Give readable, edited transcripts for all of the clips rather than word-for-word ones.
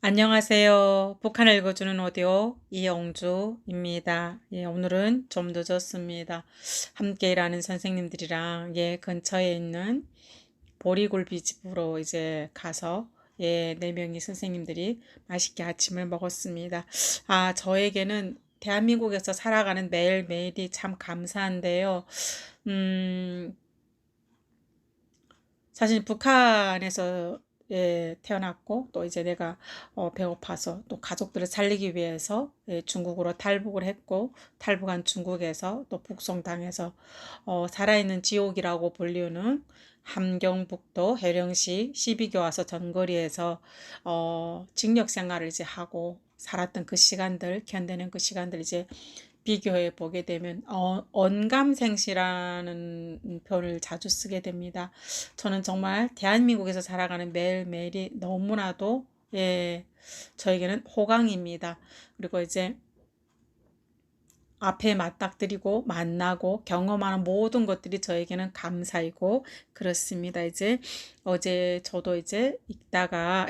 안녕하세요. 북한을 읽어주는 오디오 이영주입니다. 오늘은 좀 늦었습니다. 함께 일하는 선생님들이랑 근처에 있는 보리굴비 집으로 이제 가서 네 명이 선생님들이 맛있게 아침을 먹었습니다. 저에게는 대한민국에서 살아가는 매일매일이 참 감사한데요. 음, 사실 북한에서 태어났고 또 이제 내가 배고파서 또 가족들을 살리기 위해서 중국으로 탈북을 했고 탈북한 중국에서 또 북송당해서 살아있는 지옥이라고 불리우는 함경북도 해령시 시비교와서 전거리에서 징역 생활을 이제 하고 살았던 그 시간들 견뎌낸 그 시간들 이제 비교해 보게 되면 언감생시라는 표현을 자주 쓰게 됩니다. 저는 정말 대한민국에서 살아가는 매일매일이 너무나도 저에게는 호강입니다. 그리고 이제 앞에 맞닥뜨리고 만나고 경험하는 모든 것들이 저에게는 감사이고 그렇습니다. 이제 어제 저도 이제 읽다가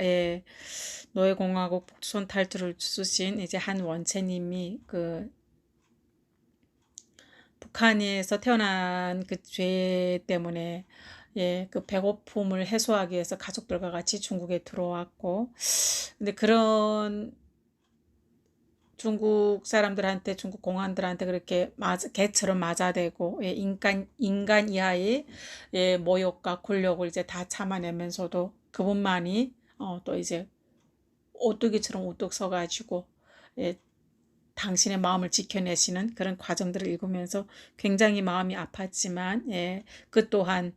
노예공화국 북촌 탈출을 쓰신 이제 한 원체님이 그 북한에서 태어난 그 죄 때문에 그 배고픔을 해소하기 위해서 가족들과 같이 중국에 들어왔고, 근데 그런 중국 사람들한테 중국 공안들한테 그렇게 개처럼 맞아대고 인간 이하의 모욕과 굴욕을 이제 다 참아내면서도 그분만이 또 이제 오뚜기처럼 우뚝 서가지고 예, 당신의 마음을 지켜내시는 그런 과정들을 읽으면서 굉장히 마음이 아팠지만 그 또한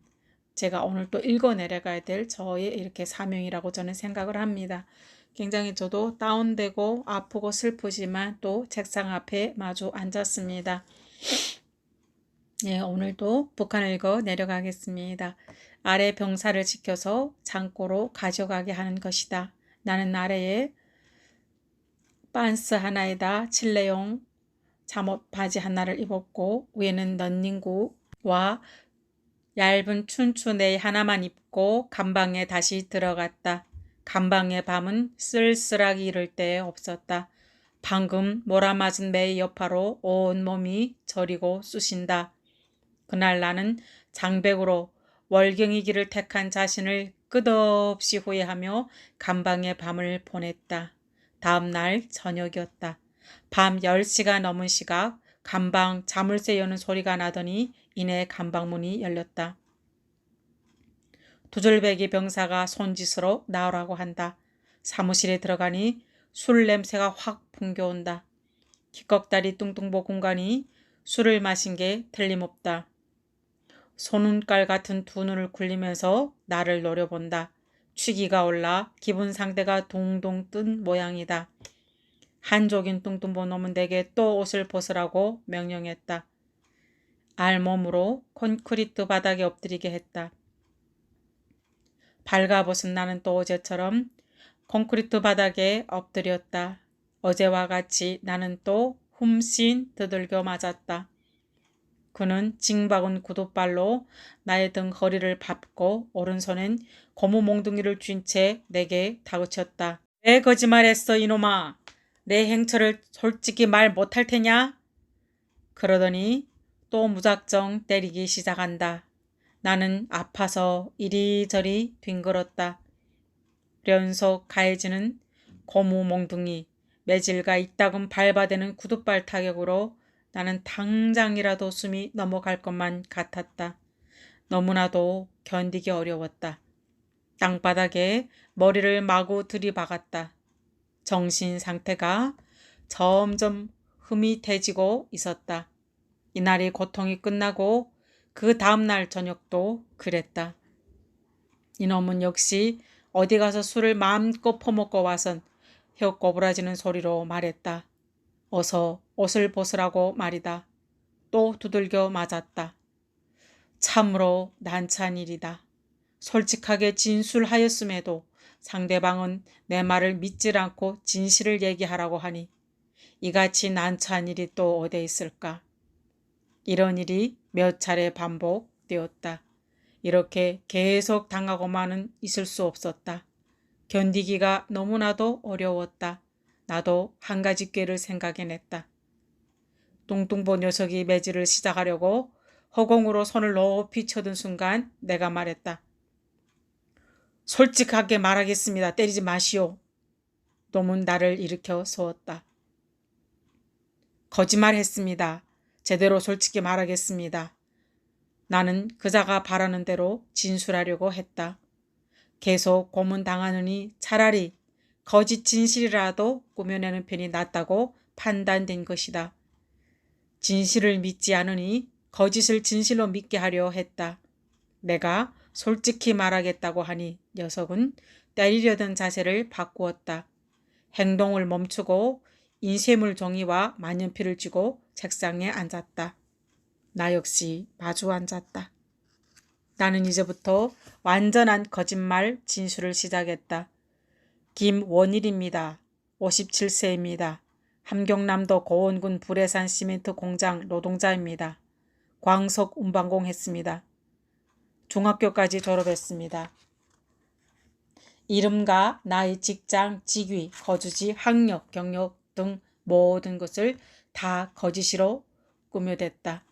제가 오늘 또 읽어내려가야 될 저의 이렇게 사명이라고 저는 생각을 합니다. 굉장히 저도 다운되고 아프고 슬프지만 또 책상 앞에 마주 앉았습니다. 오늘도 북한을 읽어 내려가겠습니다. 아래 병사를 지켜서 창고로 가져가게 하는 것이다. 나는 아래에 반스 하나에다 칠레용 잠옷 바지 하나를 입었고 위에는 런닝구와 얇은 춘추네 하나만 입고 감방에 다시 들어갔다. 감방의 밤은 쓸쓸하기 이를 데 없었다. 방금 몰아맞은 매의 여파로 온몸이 저리고 쑤신다. 그날 나는 장백으로 월경이 길을 택한 자신을 끝없이 후회하며 감방의 밤을 보냈다. 다음 날 저녁이었다. 밤 10시가 넘은 시각 감방 자물쇠 여는 소리가 나더니 이내 감방문이 열렸다. 두줄배기 병사가 손짓으로 나오라고 한다. 사무실에 들어가니 술 냄새가 확 풍겨온다. 기꺽다리 뚱뚱보 공간이 술을 마신 게 틀림없다. 손눈깔 같은 두 눈을 굴리면서 나를 노려본다. 취기가 올라 기분 상태가 동동 뜬 모양이다. 한족인 뚱뚱보 놈은 내게 또 옷을 벗으라고 명령했다. 알몸으로 콘크리트 바닥에 엎드리게 했다. 발가벗은 나는 또 어제처럼 콘크리트 바닥에 엎드렸다. 어제와 같이 나는 또 훔씬 두들겨 맞았다. 그는 징박은 구둣발로 나의 등 허리를 밟고 오른손엔 고무 몽둥이를 쥔 채 내게 다그쳤다. 왜 거짓말했어 이놈아. 내 행처를 솔직히 말 못할 테냐? 그러더니 또 무작정 때리기 시작한다. 나는 아파서 이리저리 뒹굴었다. 연속 가해지는 고무 몽둥이, 매질과 이따금 밟아대는 구둣발 타격으로 나는 당장이라도 숨이 넘어갈 것만 같았다. 너무나도 견디기 어려웠다. 땅바닥에 머리를 마구 들이박았다. 정신 상태가 점점 흐밋해지고 있었다. 이날의 고통이 끝나고 그 다음날 저녁도 그랬다. 이놈은 역시 어디 가서 술을 마음껏 퍼먹고 와선 혀 꼬부라지는 소리로 말했다. 어서 옷을 벗으라고 말이다. 또 두들겨 맞았다. 참으로 난처한 일이다. 솔직하게 진술하였음에도 상대방은 내 말을 믿질 않고 진실을 얘기하라고 하니 이같이 난처한 일이 또 어디에 있을까? 이런 일이 몇 차례 반복되었다. 이렇게 계속 당하고만은 있을 수 없었다. 견디기가 너무나도 어려웠다. 나도 한 가지 꾀를 생각해냈다. 뚱뚱보 녀석이 매질을 시작하려고 허공으로 손을 높이 쳐든 순간 내가 말했다. 솔직하게 말하겠습니다. 때리지 마시오. 놈은 나를 일으켜 세웠다. 거짓말했습니다. 제대로 솔직히 말하겠습니다. 나는 그자가 바라는 대로 진술하려고 했다. 계속 고문당하느니 차라리 거짓 진실이라도 꾸며내는 편이 낫다고 판단된 것이다. 진실을 믿지 않으니 거짓을 진실로 믿게 하려 했다. 내가 솔직히 말하겠다고 하니 녀석은 때리려던 자세를 바꾸었다. 행동을 멈추고 인쇄물 종이와 만년필을 쥐고 책상에 앉았다. 나 역시 마주 앉았다. 나는 이제부터 완전한 거짓말 진술을 시작했다. 김원일입니다. 57세입니다. 함경남도 고원군 불해산 시멘트 공장 노동자입니다. 광석 운반공 했습니다. 중학교까지 졸업했습니다. 이름과 나이, 직장, 직위, 거주지, 학력, 경력 등 모든 것을 다 거짓으로 꾸며댔다.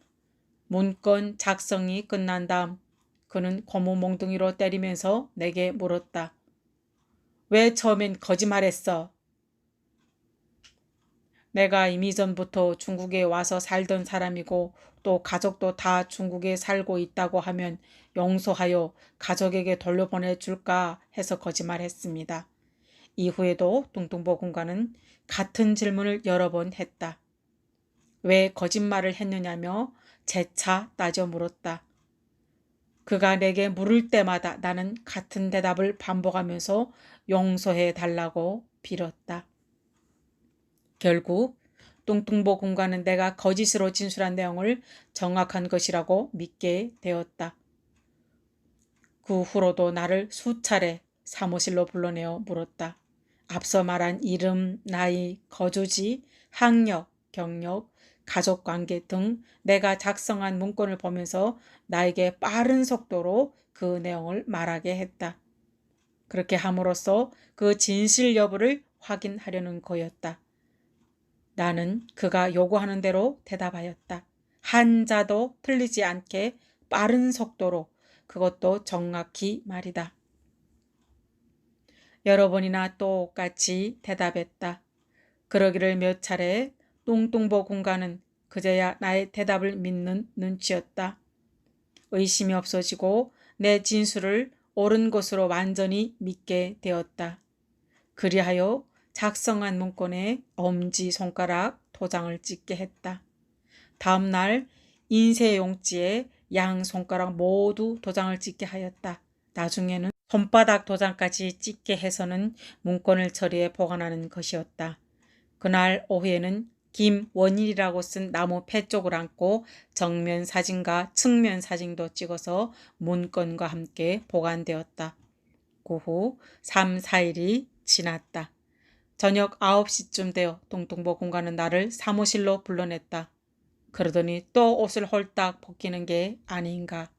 문건 작성이 끝난 다음 그는 고무몽둥이로 때리면서 내게 물었다. 왜 처음엔 거짓말했어? 내가 이미 전부터 중국에 와서 살던 사람이고 또 가족도 다 중국에 살고 있다고 하면 용서하여 가족에게 돌려보내줄까 해서 거짓말했습니다. 이후에도 뚱뚱보 군관은 같은 질문을 여러 번 했다. 왜 거짓말을 했느냐며 재차 따져 물었다. 그가 내게 물을 때마다 나는 같은 대답을 반복하면서 용서해 달라고 빌었다. 결국 뚱뚱보 군관은 내가 거짓으로 진술한 내용을 정확한 것이라고 믿게 되었다. 그 후로도 나를 수차례 사무실로 불러내어 물었다. 앞서 말한 이름, 나이, 거주지, 학력, 경력, 가족관계 등 내가 작성한 문건을 보면서 나에게 빠른 속도로 그 내용을 말하게 했다. 그렇게 함으로써 그 진실 여부를 확인하려는 거였다. 나는 그가 요구하는 대로 대답하였다. 한자도 틀리지 않게 빠른 속도로, 그것도 정확히 말이다. 여러 번이나 똑같이 대답했다. 그러기를 몇 차례 뚱뚱보 군관은 그제야 나의 대답을 믿는 눈치였다. 의심이 없어지고 내 진술을 옳은 것으로 완전히 믿게 되었다. 그리하여 작성한 문건에 엄지손가락 도장을 찍게 했다. 다음 날 인쇄용지에 양손가락 모두 도장을 찍게 하였다. 나중에는 손바닥 도장까지 찍게 해서는 문건을 처리해 보관하는 것이었다. 그날 오후에는 김원일이라고 쓴 나무 패 쪽을 안고 정면 사진과 측면 사진도 찍어서 문건과 함께 보관되었다. 그 후 3, 4일이 지났다. 저녁 9시쯤 되어 뚱뚱보 군관은 나를 사무실로 불러냈다. 그러더니 또 옷을 홀딱 벗기는 게 아닌가.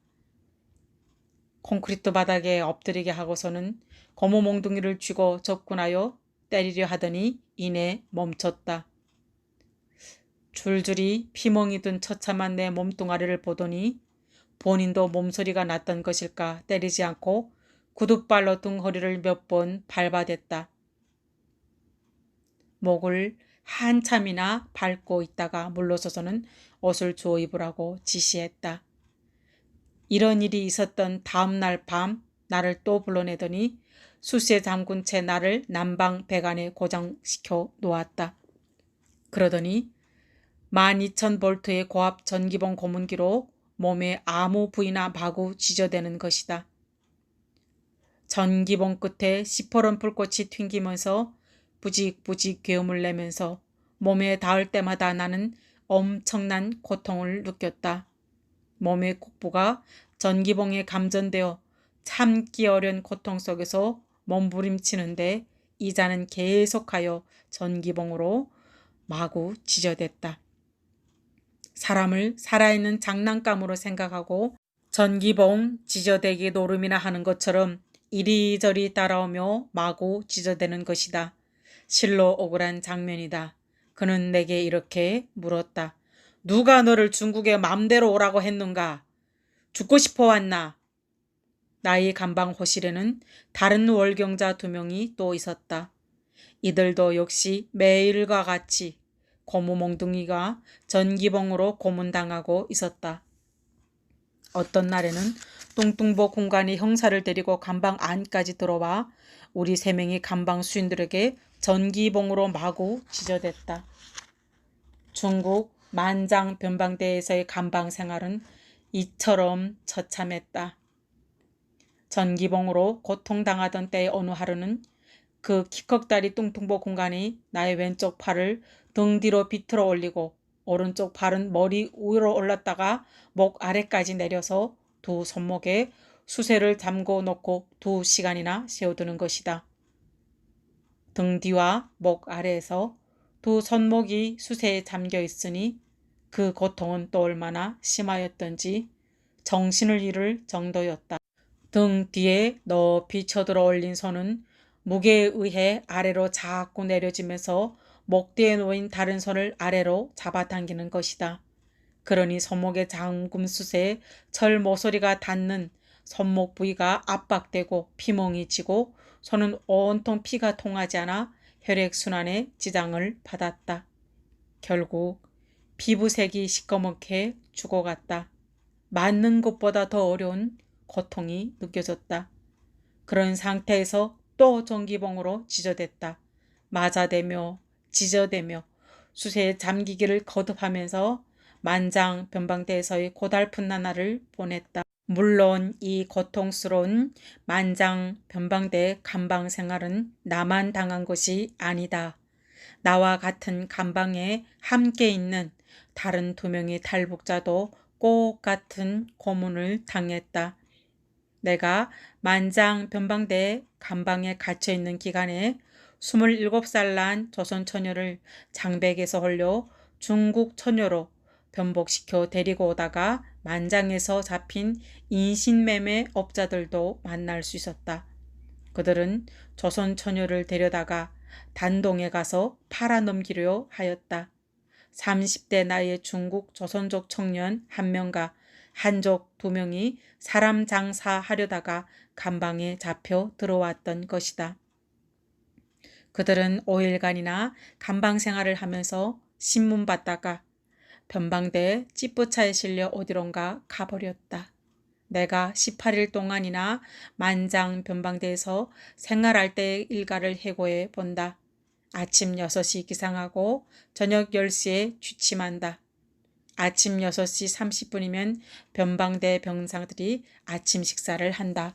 콘크리트 바닥에 엎드리게 하고서는 고무몽둥이를 쥐고 접근하여 때리려 하더니 이내 멈췄다. 줄줄이 피멍이 든 처참한 내 몸뚱아리를 보더니 본인도 몸소리가 났던 것일까 때리지 않고 구둣발로 등 허리를 몇 번 밟아댔다. 목을 한참이나 밟고 있다가 물러서서는 옷을 주워 입으라고 지시했다. 이런 일이 있었던 다음 날 밤 나를 또 불러내더니 숯에 잠근 채 나를 난방 배관에 고정시켜 놓았다. 그러더니 12,000볼트의 고압 전기봉 고문기로 몸의 아무 부위나 마구 지져대는 것이다. 전기봉 끝에 시퍼런 불꽃이 튕기면서 부직부직 괴음을 내면서 몸에 닿을 때마다 나는 엄청난 고통을 느꼈다. 몸의 국부가 전기봉에 감전되어 참기 어려운 고통 속에서 몸부림치는데 이자는 계속하여 전기봉으로 마구 지저댔다. 사람을 살아있는 장난감으로 생각하고 전기봉 지저대기 노름이나 하는 것처럼 이리저리 따라오며 마구 짖어대는 것이다. 실로 억울한 장면이다. 그는 내게 이렇게 물었다. 누가 너를 중국에 맘대로 오라고 했는가? 죽고 싶어 왔나? 나의 감방 호실에는 다른 월경자 2명이 또 있었다. 이들도 역시 매일과 같이 고무몽둥이가 전기봉으로 고문당하고 있었다. 어떤 날에는 뚱뚱보 군관이 형사를 데리고 감방 안까지 들어와 우리 3명이 감방 수인들에게 전기봉으로 마구 짖어댔다. 중국 만장 변방대에서의 감방 생활은 이처럼 처참했다. 전기봉으로 고통당하던 때의 어느 하루는 그 키컥다리 뚱뚱보 군관이 나의 왼쪽 팔을 등 뒤로 비틀어 올리고 오른쪽 팔은 머리 위로 올랐다가 목 아래까지 내려서 두 손목에 수세를 잠궈 놓고 2시간이나 세워두는 것이다. 등 뒤와 목 아래에서 두 손목이 수세에 잠겨 있으니 그 고통은 또 얼마나 심하였던지 정신을 잃을 정도였다. 등 뒤에 높이 쳐들어 올린 손은 무게에 의해 아래로 자꾸 내려지면서 목 뒤에 놓인 다른 손을 아래로 잡아당기는 것이다. 그러니 손목의 잠금수세에 철 모서리가 닿는 손목 부위가 압박되고 피멍이 지고 손은 온통 피가 통하지 않아 혈액순환에 지장을 받았다. 결국 피부색이 시꺼멓게 죽어갔다. 맞는 것보다 더 어려운 고통이 느껴졌다. 그런 상태에서 또 전기봉으로 짖어댔다. 맞아대며 짖어대며 수세에 잠기기를 거듭하면서 만장 변방대에서의 고달픈 나날을 보냈다. 물론 이 고통스러운 만장 변방대 감방 생활은 나만 당한 것이 아니다. 나와 같은 감방에 함께 있는 다른 2명의 탈북자도 꼭 같은 고문을 당했다. 내가 만장 변방대 감방에 갇혀있는 기간에 27살 난 조선 처녀를 장백에서 홀려 중국 처녀로 변복시켜 데리고 오다가 만장에서 잡힌 인신매매 업자들도 만날 수 있었다. 그들은 조선 처녀를 데려다가 단동에 가서 팔아넘기려 하였다. 30대 나이의 중국 조선족 청년 1명과 한족 2명이 사람 장사하려다가 감방에 잡혀 들어왔던 것이다. 그들은 5일간이나 감방 생활을 하면서 신문 받다가 변방대 찌뿌차에 실려 어디론가 가버렸다. 내가 18일 동안이나 만장 변방대에서 생활할 때의 일과를 해고해 본다. 아침 6시 기상하고 저녁 10시에 취침한다. 아침 6시 30분이면 변방대 병사들이 아침 식사를 한다.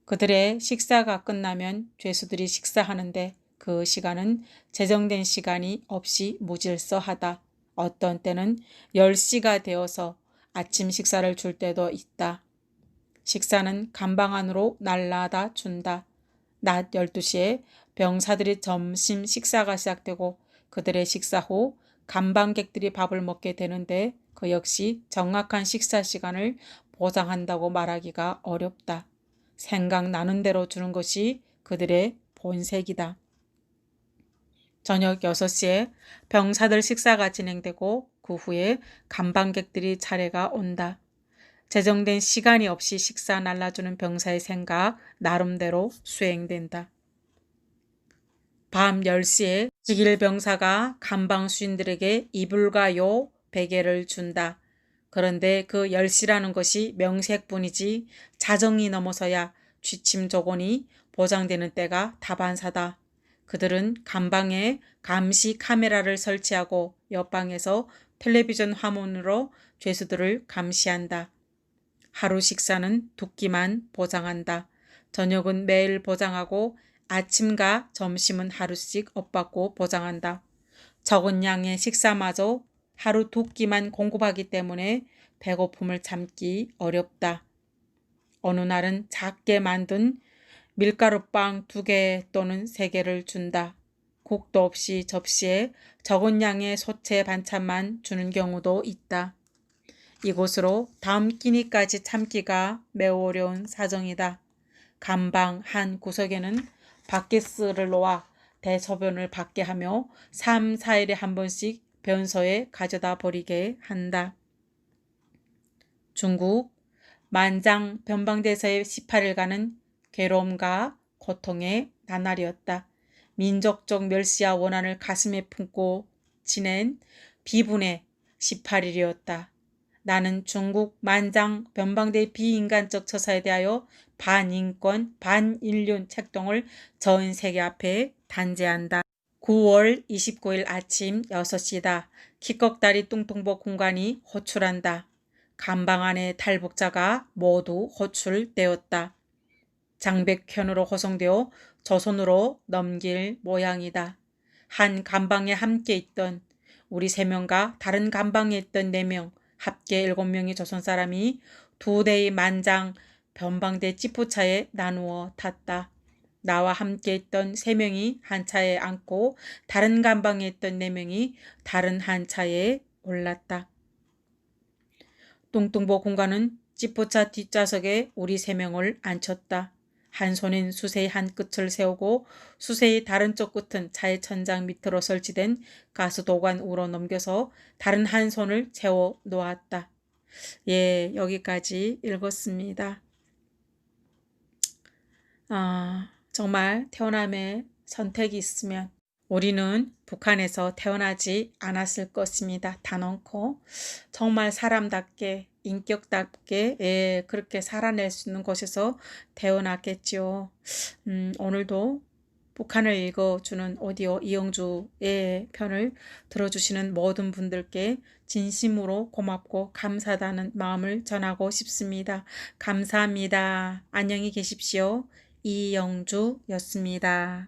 그들의 식사가 끝나면 죄수들이 식사하는데 그 시간은 제정된 시간이 없이 무질서하다. 어떤 때는 10시가 되어서 아침 식사를 줄 때도 있다. 식사는 감방 안으로 날라다 준다. 낮 12시에 병사들이 점심 식사가 시작되고 그들의 식사 후 감방객들이 밥을 먹게 되는데 그 역시 정확한 식사 시간을 보장한다고 말하기가 어렵다. 생각나는 대로 주는 것이 그들의 본색이다. 저녁 6시에 병사들 식사가 진행되고 그 후에 감방객들이 차례가 온다. 제정된 시간이 없이 식사 날라주는 병사의 생각 나름대로 수행된다. 밤 10시에 직일 병사가 감방 수인들에게 이불과 요, 베개를 준다. 그런데 그 10시라는 것이 명색뿐이지 자정이 넘어서야 취침 조건이 보장되는 때가 다반사다. 그들은 감방에 감시 카메라를 설치하고 옆방에서 텔레비전 화면으로 죄수들을 감시한다. 하루 식사는 2끼만 보장한다. 저녁은 매일 보장하고 아침과 점심은 하루씩 엇받고 보장한다. 적은 양의 식사마저 하루 2끼만 공급하기 때문에 배고픔을 참기 어렵다. 어느 날은 작게 만든 밀가루빵 2개 또는 3개를 준다. 국도 없이 접시에 적은 양의 소채 반찬만 주는 경우도 있다. 이곳으로 다음 끼니까지 참기가 매우 어려운 사정이다. 감방 한 구석에는 바켓스를 놓아 대소변을 받게 하며 3, 4일에 한 번씩 변소에 가져다 버리게 한다. 중국 만장 변방대서의 18일간은 괴로움과 고통의 나날이었다. 민족적 멸시와 원한을 가슴에 품고 지낸 비분의 18일이었다. 나는 중국 만장 변방대 비인간적 처사에 대하여 반인권, 반인륜 책동을 전 세계 앞에 단죄한다. 9월 29일 아침 6시다. 기꺽다리 뚱뚱보 군관이 호출한다. 감방 안의 탈북자가 모두 호출되었다. 장백현으로 호송되어 조선으로 넘길 모양이다. 한 감방에 함께 있던 우리 3명과 다른 감방에 있던 4명, 합계 7명의 조선 사람이 2대의 만장 변방대 찌푸차에 나누어 탔다. 나와 함께 있던 3명이 한 차에 앉고 다른 감방에 있던 4명이 다른 한 차에 올랐다. 뚱뚱보 군관은 찌푸차 뒷좌석에 우리 3명을 앉혔다. 한 손엔 수세의 한 끝을 세우고 수세의 다른 쪽 끝은 차의 천장 밑으로 설치된 가스도관 우로 넘겨서 다른 한 손을 채워 놓았다. 예, 여기까지 읽었습니다. 정말 태어남에 선택이 있으면 우리는 북한에서 태어나지 않았을 것입니다. 단언코 정말 사람답게 인격답게 그렇게 살아낼 수 있는 곳에서 태어났겠죠. 오늘도 북한을 읽어주는 오디오 이영주의 편을 들어주시는 모든 분들께 진심으로 고맙고 감사하다는 마음을 전하고 싶습니다. 감사합니다. 안녕히 계십시오. 이영주였습니다.